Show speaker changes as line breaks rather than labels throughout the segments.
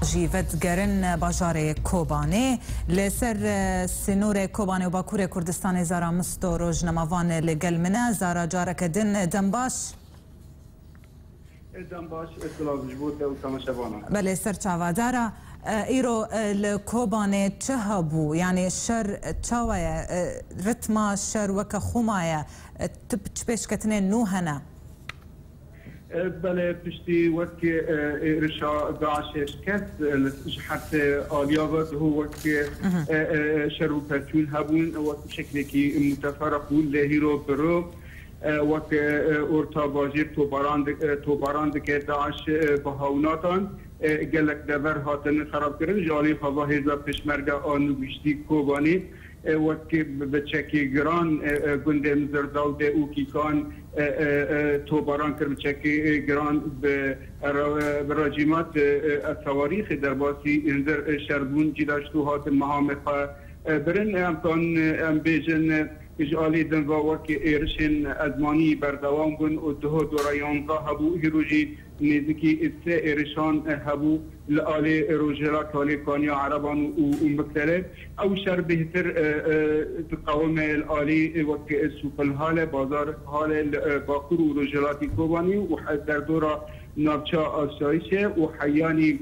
جیوت گرن باجار کوبانه لسر سنور کوبانه و باکور کردستان زارا مستو روز نماوان لگل منه زارا جارک دن دنباش
دنباش اطلاع جبوت و تماشاوانا
بله سر چاوادارا ایرو لکوبانه چه هبو یعنی شر چاویا رتما شر وک خومایا تب چپش کتنه نوهنا
بله پشتی وقت رشا داعش شکست حتى آلیابت هو وقت شروع پرچون هبون وقت شکلی که متفرقون لهیرو برو وقت ارتا باجیر توباران که داعش بهاوناتان گلک دور هاتن خراب کردن جالی خواه هزا پشمرگه آنو بیشتی کوبانی وقت بچکی گران گنده مزرداو او کیکان توباران کرد بچکی گران به راجیمات التواریخ در باسی انذر شربون جداشتو هات محامقه برن امکان ام بیجن اجعالی دنوا وقت ایرشن ازمانی بردوام بن و دهو دورایان هبو هیروجی نزدیکی اتسه ایرشان هبو لآلی روجهلا کالی کانیا عربان و مکتره او شر بهتر تقاوم الآلی وقت سوق الحال بازار حال باکور و روجهلاتی کوبانی و در دورا نابچا آسایشه و حیانی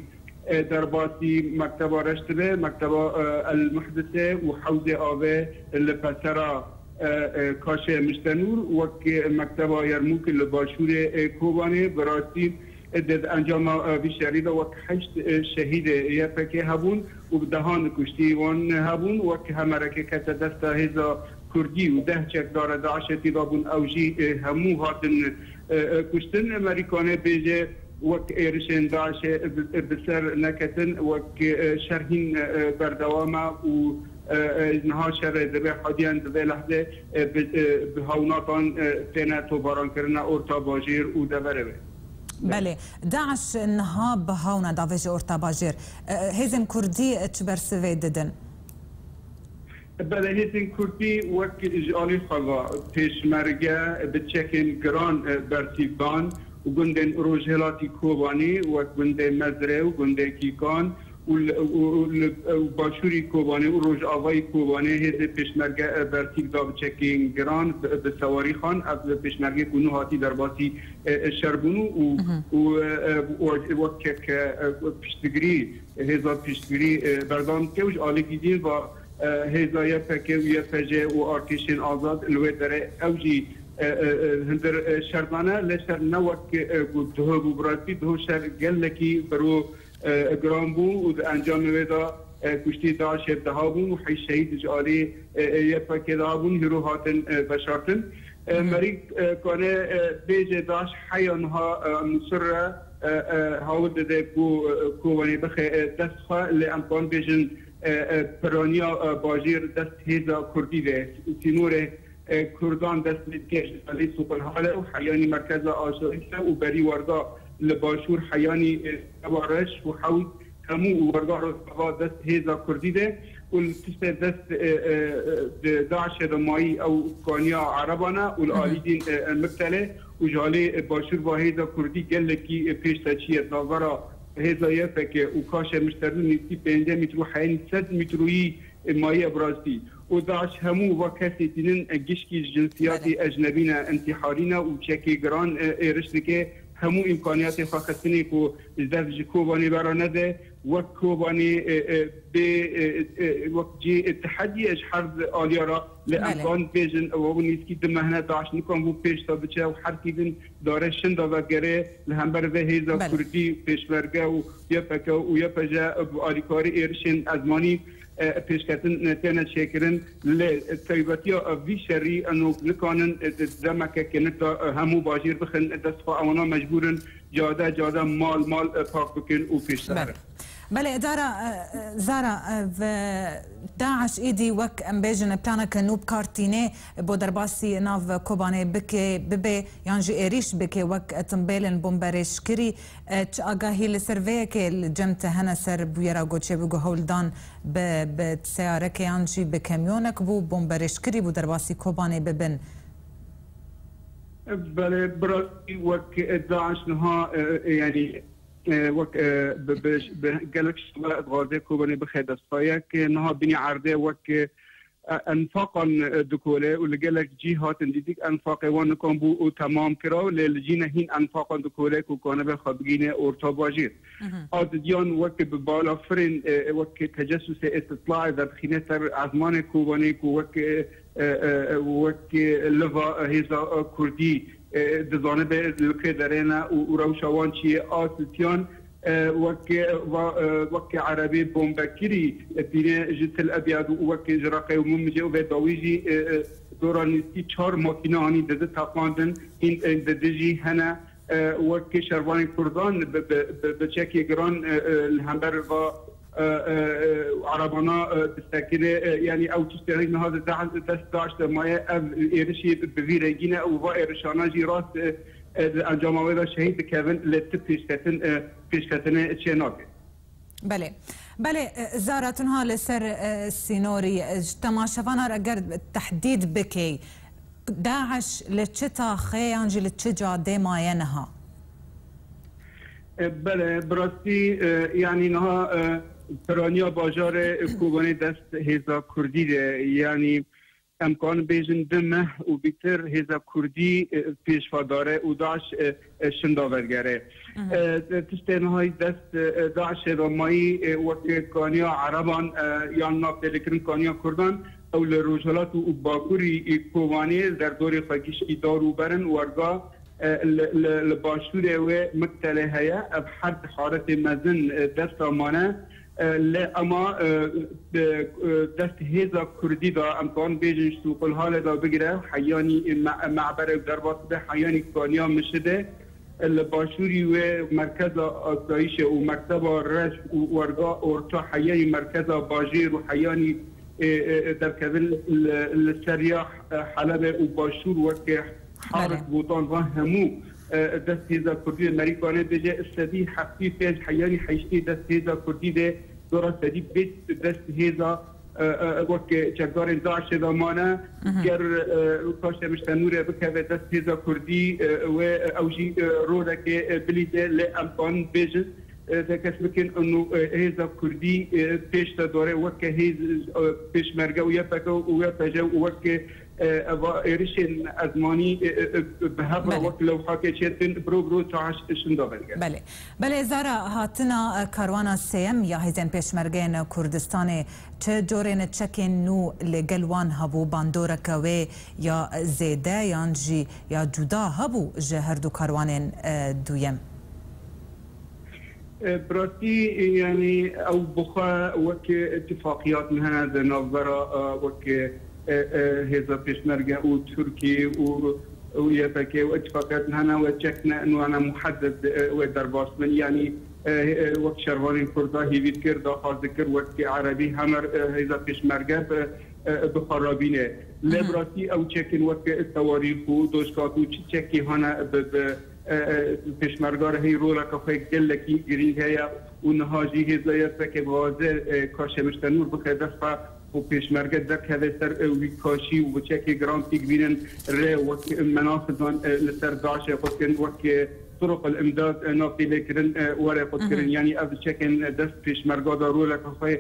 در باسی مکتب رشتبه مکتب المحدثه و حوز آوه لپسرا کاش مشتنور و مکتب یرموک لباشور کوبانی براستی دد انجام بیشتری و 8 شهید یفکه هبون و دهان کشتی وان هبون و که همرکه کت دست هزا کردی و 10 چک داره داعشتی دابون اوجی همو هاتن کشتن امریکانه بیجه وك إيرشين داعش بسر نكتن وك شرهين بردوامة و نها شر دبي حديان دبي لحظة بهوناتان تنا توباران كرنا أورتا باجير و دبره
بله داعش نها بهونا دافج أورتا باجير هزم كردي تبرسوي ددن
بله هزم كردي وك إجالي خوا پیشمرگه بتشكين جران برسيبان و گندن روجهلاتی کوبانی و گندن مزره و گندن کیکان و باشوری کوبانی و روج آوای کوبانی هزه پیشمرگه برتیب دا بچکین گران به سواری خان از پیشمرگه کنو هاتی در باسی شربونو و وقت که پیشتگری هزا پیشتگری بردام که وش آلی گیدین و هزا یه پکه و یه پجه و آرکشن آزاد الوی داره اوجی هندر شرطانه لشر نوک گوته بو براتی دو شر گلکی برو گرام بو و انجام ودا کشتی داعش ابتها بو و حی شهید جاری یفکه دا بون هرو هاتن بشارتن مریک کنه بیج داعش حیانها مصر هاود ده کوانی بخی دست خواه لامکان بیجن پرانیا باجیر دست هیزا کردی ده سینوره کردان دست کش علی سوپرحاله و حیانی مرکز آسایش و بری وردا لباشور حیانی وارش و حوض همو وردا رو دست هیزا کردی ده و دست داعش دمایی او کانیا عربانه و الآلیدین مبتله و جالی باشور با هیزا کردی گلکی پیش تچیت ناظرا هیزا یفکه و کاش مشترون نیستی 5 متر و حیانی 100 مترویی مایی ابرازی و داعش همو و کسی تنین گشکی جنسیاتی اجنبینا انتحارینا و چکی گران ایرشتکه همو امکانیات خواستنی که ازدف کوبانی برانده و کوبانی به وقت جی اتحادی اش حرز آلیارا لامکان بیجن و نیسکی دمهنه داعش نکن بو پیش تا بچه و حرکی داره شنده و گره لهمبر به هیزا کردی پیشورگه و یپکه و یپجه آلیکاری ایرشن ازمانی پیشکتن تنه شکرن لطیبتی وی شری انو نکانن دمکه که نتا همو باجیر بخن دست خوا اونا مجبورن جاده مال پاک بکن و پیشتر
بله اداره زارا و داعش ایدی وک امبیجن پلانا کنوب کارتینه بو درباسی ناو کوبانه بکه ببه یانجی ایریش بکه وک تنبیلن بومبرش کری چه آگاهی لسرویه که الجمت هنه سر بویرا گوچه بگو هولدان به سیاره که یانجی به کمیونک بو بومبرش کری بو درباسی کوبانه ببن
بله برای وک داعش نها یعنی وك بقالك شواء غازي كوباني بخيد الصايا كنها بني عرضه وك انفاقا دكوله ولقالك جهات ديك انفاق وان كان تمام كراو للجينا هين انفاقا دكوله وكان بخبجينه اورتاباجير اديان وك ببالا فرن وك تجسس استطلاع اذا بخينتر عزمان كوباني وك لفا هيزا كردي دزانه به لکدرنا و روشوان چیه آسیان وک عربی بومبکری بینه جتل ابیاد و وک جراقه و ممجه و به داویجی دورانیستی 4 ماکینه آنی دده تقاندن این ددجی هنه وک شروان کردان به چکی گران الهمبر و عربانا تستكين يعني او تستهين هذا داعش مايه ايرشي بفيرجينا او ايرشانا جي راس انجام هذا شهيد كيفن لتبيشكتن تشيناك
بله زارة تنها لسر سينوري تماشفانا اگر تحديد بكي داعش لتشتا خيانجي لتشجع دي ماينها
بله براستی يعني نها ترانیا باجار کوبانی دست هیزا کردی ده یعنی امکان بیجن دمه و بیتر هیزا کردی پیشوا داره و داعش شنداورگره تشتینهای دست داعش رامایی وقت کانیا عربان یا نافتلکرن کانیا کردان او لروجالات و باکوری کوبانی در دور خاکیشی دارو برن ورگا لباشوره و مکتله هیا اب حد حارت مزن دست امانه اما دست هیزا کردی دا امکان بیجن سوق الحال دا بگیره حیانی معبر درباس به حیانی کانیا مشده الباشوری و مرکز آسایش و مکتب رش و ورگا اورتا حیانی مرکز باجیر و حیانی در کبل السریاح حلب و باشور وقت حارس بوطان و همو دست هیزا کردی امریکانه بجه استدی حقی فیج حیانی حیشتی دست هیزا کردی ده دورا سدی بیت دست هیزا وقت چکدار داعش دامانه گر کاشت مشتنوره بکوه دست هیزا کردی و اوجی رو ده که بلیده لامکان بیجه تکس بکن انو هیزا کردی پیش داره وقت هیز پیش مرگه و یپکه و یپجه وقت ایرشین ازمانی به هر وقت لو حاکه چیتن برو تاعش شنده بلگه
بله زارا هاتنا کاروانا سیم یا هیزن پیشمرگین کردستان چه جورین چکین نو لگلوان هبو باندورکوی یا زیده یانجی یا جدا هبو جهر دو کاروانین دویم
براستی یعنی او بخوا وک اتفاقیات مهنه در نوزرا وک هذا بيشمرجع وتركي ويابكي واتفاقات هنا وتشكنا انه انا محدد ودرباس من يعني وقت شرواني كردا هي بيذكر دا ذكر وقت عربي همر هذا بيشمرجع بخرابينه لبراسي او تشكن وقت التواريخ ودوشكات وتشكي هنا بيشمرجع هي رولا كفايه جلكي جرين هي ونهاجي هذا يفك بوازه كاشمشتنور بخدفه و پیشمرگه در که سر ویکاشی و چکی گرام تیگ بینن ره وقت منافذان لسر داعش قدکن وقت طرق الامداد نافی لکرن وره قدکن یعنی از چکن دست پیشمرگه دارو لکفای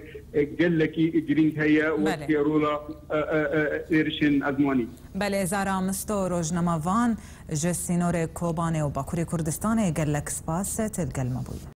گلکی گرینگ هیا وقت رولا ایرشن ازمانی
بله زارا مستو روزنامه‌وان جسینور کوبانه و باکوری کردستان گلک سپاس تلگل مبوی